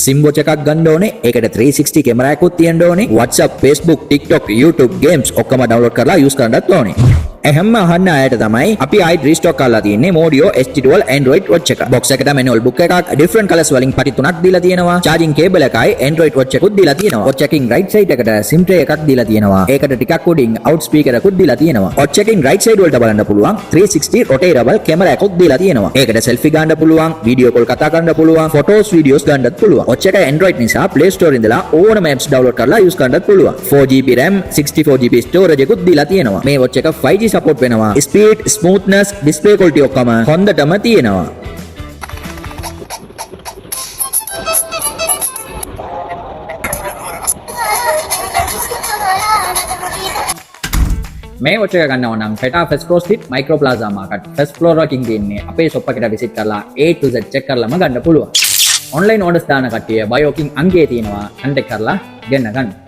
SIM watch එකක් ගන්න ඕනේ. ඒකට 360 කැමරා එකකුත් තියෙන්න ඕනේ. WhatsApp, Facebook, TikTok, YouTube, games ඔක්කොම download කරලා use කරන්නත් ඕනේ. එහෙම අහන්න ආයට තමයි අපි ආයි රීස්ටොක් කරලා තියෙන්නේ Modio ST12 Android watch එක. box එකට manual book එකක්, different colors වලින් පටි තුනක් දීලා තියෙනවා. charging cable එකයි Android watch එකකුත් දීලා තියෙනවා. watch එකකින් right side එකට SIM tray එකක් දීලා තියෙනවා. ඒකට ටිකක් උඩින් out speaker එකකුත් දීලා තියෙනවා. watch එකකින් right side වලට බලන්න පුළුවන් 360 rotatable camera එකකුත් දීලා තියෙනවා. ඒකට selfie ගන්න පුළුවන්, video call කතා කරන්න පුළුවන්, photos videos ගන්නත් පුළුවන්. watch එක Android නිසා Play Store ඉඳලා ඕනම apps download කරලා use කරන්නත් පුළුවන්. 4GB RAM, 64GB storage එකකුත් දීලා තියෙනවා. මේ watch එක 5G support වෙනවා. speed, smoothness, display quality ඔක්කොම හොඳටම තියෙනවා. මේ watch එක ගන්නව නම් Peta First Floor Street Micro Plaza Market first floor එකකින් දෙන්නේ අපේ shop එකට visit කරලා A to Z check කරලාම ගන්න පුළුවන්. online orders දාන කට්ටිය bio king අංකේ තියෙනවා contact කරලා ගෙන්න ගන්න.